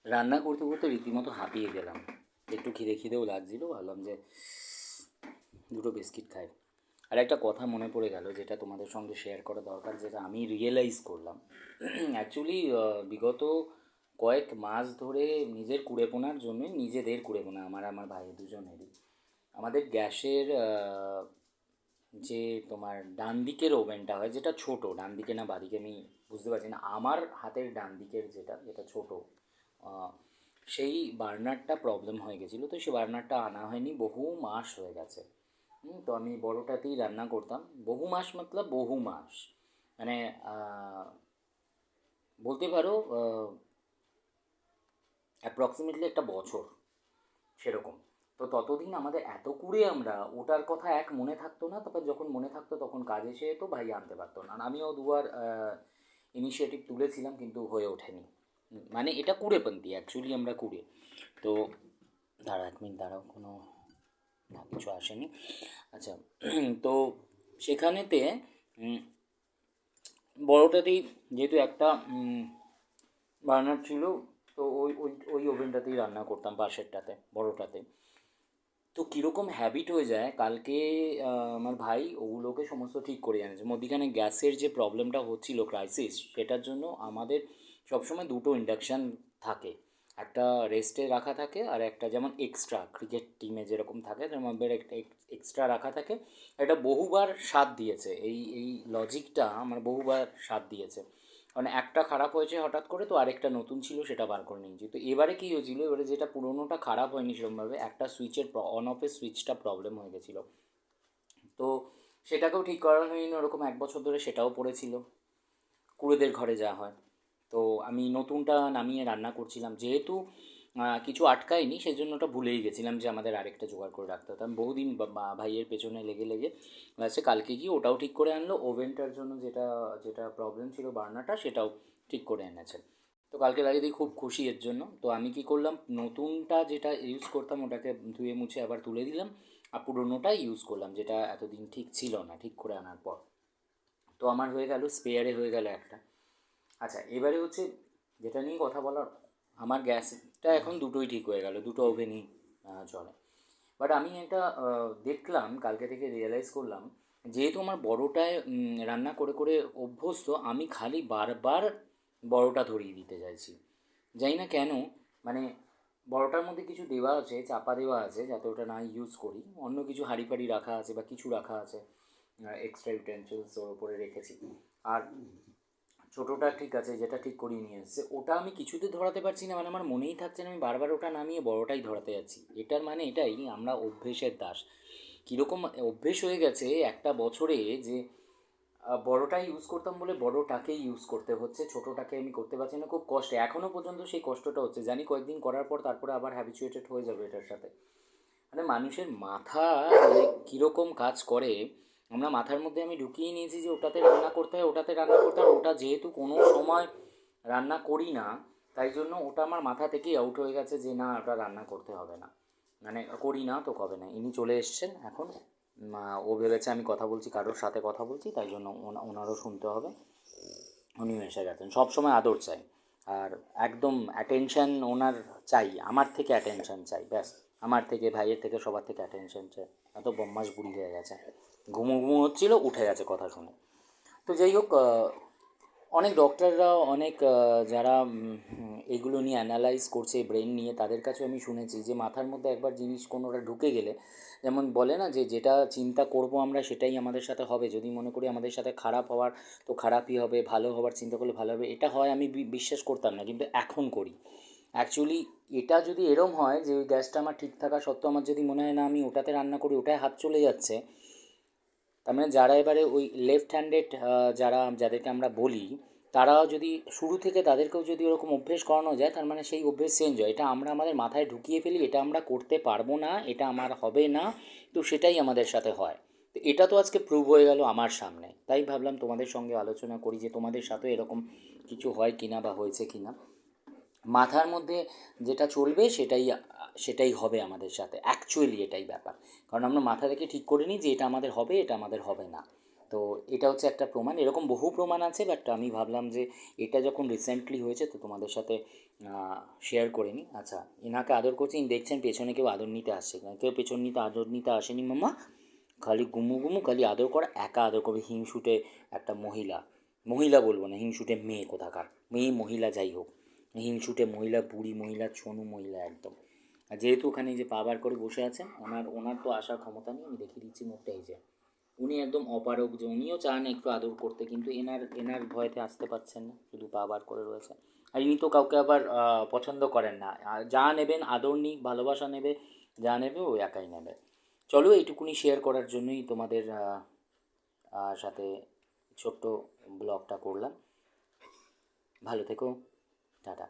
রান্না করতে করতে রীতিমতো হাঁপিয়ে গেলাম। একটু খিদে খিদেও লাগছিলো, ভাবলাম যে দুটো বিস্কিট খাই। আর একটা কথা মনে পড়ে গেল, যেটা তোমাদের সঙ্গে শেয়ার করা দরকার, যেটা আমি রিয়েলাইজ করলাম। অ্যাকচুয়ালি বিগত কয়েক মাস ধরে নিজের কুড়েপোনার জন্য, নিজেদের কুড়েপোনা আমার ভাই দুজনেরই, আমাদের গ্যাসের যে তোমার ডান দিকের ওভেনটা হয়, যেটা ছোট, ডান দিকে না বাঁদিকে আমি বুঝতে পারছি না, আমার হাতের ডান দিকের যেটা যেটা ছোট, সেই বার্নারটা প্রবলেম হয়ে গেছিলো। তো সেই বার্নারটা আনা হয়নি, বহু মাস হয়ে গেছে। তো আমি বড়টাতেই রান্না করতাম। বহু মাস মতলব বহু মাস, মানে বলতে পারো অ্যাপ্রক্সিমেটলি একটা বছর সেরকম। তো ততদিন আমাদের এত কুড়ে আমরা ওটার কথা মনে থাকতো না, তারপর যখন মনে থাকতো তখন কাজ এসে যেত, ভাই আনতে পারতো না। আর আমিও দুবার ইনিশিয়েটিভ তুলেছিলাম, কিন্তু হয়ে ওঠেনি। মানে এটা কুড়েপন্থী, অ্যাকচুয়ালি আমরা কুড়ে। তো দাঁড়া, 1 মিনিট দাঁড়াও, কোনো না কিছু আসেনি। আচ্ছা, তো সেখানেতে বড়োটাতেই যেহেতু একটা বার্নার ছিল, তো ওই ওভেনটাতেই রান্না করতাম, পাশেরটাতে, বড়োটাতে। তো কীরকম হ্যাবিট হয়ে যায়, কালকে আমার ভাই ওগুলোকে সমস্ত ঠিক করে এনেছে। মধ্যিখানে গ্যাসের যে প্রবলেমটা হচ্ছিল, ক্রাইসিস, সেটার জন্য আমাদের সবসময় দুটো ইন্ডাকশান থাকে। একটা রেস্টে রাখা থাকে, আর একটা যেমন এক্সট্রা ক্রিকেট টিমে যেরকম থাকে, যেমন আমাদের একটা এক্সট্রা রাখা থাকে। এটা বহুবার সাথ দিয়েছে, এই লজিকটা আমার বহুবার সাথ দিয়েছে। মানে একটা খারাপ হয়েছে হঠাৎ করে, তো আরেকটা নতুন ছিল, সেটা বার করে নিয়েছি। তো এবারে কী হয়েছিল, এবারে যেটা পুরোনোটা খারাপ হয়নি সেরকমভাবে, একটা সুইচের অন অফের সুইচটা প্রবলেম হয়ে গেছিলো। তো সেটাকেও ঠিক করা হয়নি, ওরকম 1 বছর ধরে সেটাও পড়েছিল, কুড়েদের ঘরে যা হয়। তো আমি নতুনটা নামিয়ে রান্না করছিলাম, যেহেতু কিছু আটকায়নি, সেজন্য ওটা ভুলেই গেছিলাম যে আমাদের আরেকটা জোগাড় করে রাখতে হতো। আমি বহুদিন ভাইয়ের পেছনে লেগে লেগে লাস্টে কালকে গিয়ে ওটাও ঠিক করে আনলো, ওভেনটার জন্য যেটা যেটা প্রবলেম ছিল, বার্নারটা, সেটাও ঠিক করে এনেছে। তো কালকে লাগিয়ে দিয়ে খুব খুশি এর জন্য। তো আমি কি করলাম, নতুনটা যেটা ইউজ করতাম ওটাকে ধুয়ে মুছে আবার তুলে দিলাম, আর পুরোনোটাই ইউজ করলাম, যেটা এতদিন ঠিক ছিল না, ঠিক করে আনার পর। তো আমার হয়ে গেল, স্পেয়ারে হয়ে গেল একটা। আচ্ছা, এবারে হচ্ছে যেটা নিয়ে কথা বলার, আমার গ্যাসটা এখন দুটোই ঠিক হয়ে গেল, দুটো ওভেনই চলে। বাট আমি এটা দেখলাম, কালকে থেকে রিয়েলাইজ করলাম, যেহেতু আমার বড়োটায় রান্না করে করে অভ্যস্ত, আমি খালি বারবার বড়োটা ধরিয়ে দিতে চাইছি। জানি না কেন, মানে বড়োটার মধ্যে কিছু দেওয়া আছে, চাপা দেওয়া আছে, যাতে ওটা না ইউজ করি। অন্য কিছু হাঁড়ি ফাড়ি রাখা আছে বা কিছু রাখা আছে, এক্সট্রা ইউটেন্সিলস ওর ওপরে রেখেছি। আর ছোটোটা ঠিক আছে, যেটা ঠিক করিয়ে নিয়ে এসছে, ওটা আমি কিছুতে ধরাতে পারছি না। মানে আমার মনেই থাকছে না, আমি বারবার ওটা নামিয়ে বড়োটাই ধরাতে যাচ্ছি। এটার মানে এটাই, আমরা অভ্যেসের দাস। কীরকম অভ্যেস হয়ে গেছে একটা বছরে, যে বড়োটাই ইউজ করতাম বলে বড়োটাকেই ইউজ করতে হচ্ছে, ছোটোটাকে আমি করতে পারছি না, খুব কষ্টে। এখনও পর্যন্ত সেই কষ্টটা হচ্ছে, জানি কয়েকদিন করার পর তারপরে আবার হ্যাবিচুয়েটেড হয়ে যাবে এটার সাথে। মানে মানুষের মাথা মানে কীরকম কাজ করে, আমরা মাথার মধ্যে আমি ঢুকিয়ে নিয়েছি যে ওটাতে রান্না করতে হয়, ওটাতে রান্না করতে হয়। ওটা যেহেতু কোনো সময় রান্না করি না, তাই জন্য ওটা আমার মাথা থেকেই আউট হয়ে গেছে যে না, ওটা রান্না করতে হবে না, মানে করি না তো কবে না। ইনি চলে এসছেন এখন, ও ভেবেছে আমি কথা বলছি, কারোর সাথে কথা বলছি, তাই জন্য ওনারও শুনতে হবে। উনিও এসে গেছেন, সবসময় আদর চাই, আর একদম অ্যাটেনশান ওনার চাই, আমার থেকে অ্যাটেনশান চাই, ব্যাস। আমার থেকে, ভাইয়ের থেকে, সবার থেকে অ্যাটেনশান চাই। এত বদমাশ বুড়ি হয়ে গেছে, ঘুমো ঘুমো হচ্ছিলো, উঠে গেছে কথা শুনে। তো যাই হোক, অনেক ডক্টররা, অনেক যারা এইগুলো নিয়ে অ্যানালাইজ করছে ব্রেন নিয়ে, তাদের কাছেও আমি শুনেছি যে মাথার মধ্যে একবার জিনিস কোনোটা ঢুকে গেলে, যেমন বলে না যে যেটা চিন্তা করব আমরা সেটাই আমাদের সাথে হবে। যদি মনে করি আমাদের সাথে খারাপ হওয়ার, তো খারাপই হবে, ভালো হওয়ার চিন্তা করলে ভালো হবে। এটা হয় আমি বিশ্বাস করতাম না, কিন্তু এখন করি। অ্যাকচুয়ালি এটা যদি এরম হয় যে ওই গ্যাসটা আমার ঠিক থাকা সত্ত্বেও আমার যদি মনে হয় না আমি ওটাতে রান্না করি, ওটায় হাত চলে যাচ্ছে, তার মানে যারা এবারে ওই লেফট হ্যান্ডেড, যাদেরকে আমরা বলি, তারাও যদি শুরু থেকে তাদেরকেও যদি ওরকম অভ্যেস করানো যায়, তার মানে সেই অভ্যেস চেঞ্জ হয়। এটা আমরা আমাদের মাথায় ঢুকিয়ে ফেলি, এটা আমরা করতে পারবো না, এটা আমার হবে না, তো সেটাই আমাদের সাথে হয়। তো এটা তো আজকে প্রুভ হয়ে গেল আমার সামনে, তাই ভাবলাম তোমাদের সঙ্গে আলোচনা করি যে তোমাদের সাথে এরকম কিছু হয় কিনা বা হয়েছে কিনা। মাথার মধ্যে যেটা চলবে সেটাই সেটাই হবে আমাদের সাথে, অ্যাকচুয়ালি এটাই ব্যাপার। কারণ আমরা মাথা থেকে ঠিক করে নিই যে এটা আমাদের হবে, এটা আমাদের হবে না। তো এটা হচ্ছে একটা প্রমাণ, এরকম বহু প্রমাণ আছে, বাট আমি ভাবলাম যে এটা যখন রিসেন্টলি হয়েছে তো তোমাদের সাথে শেয়ার করে নিই। আচ্ছা, এনাকে আদর করছি, দেখছেন পেছনে কেউ আদর নিতে আসছে না, কেউ পেছন নিতে আদর নিতে আসেনি মাম্মা, খালি গুমু গুমু, খালি আদর করা, একা আদর করবে। হিংসুটে একটা মহিলা, মহিলা বলবো না, হিংসুটে মেয়ে কোথাকার, মেয়ে মহিলা যাই হোক, হিংসুটে মহিলা, বুড়ি মহিলা, ছনু মহিলা একদম। আর যেহেতু ওখানে যে পা বার করে বসে আছেন, ওনার তো আসার ক্ষমতা নেই, আমি দেখিয়ে দিচ্ছি মুখটা, এই যে উনি একদম অপারগ, যে উনিও চান একটু আদর করতে, কিন্তু এনার ভয়তে আসতে পারছেন না, শুধু পা বার করে রয়েছে। আর ইনি তো কাউকে আবার পছন্দ করেন না, আর যা নেবেন আদর নিক, ভালোবাসা নেবে, যা নেবে ও একাই নেবে। চলো, এইটুকুনি শেয়ার করার জন্যই তোমাদের সাথে ছোট্ট ব্লগটা করলাম। ভালো থেকো, টাটা।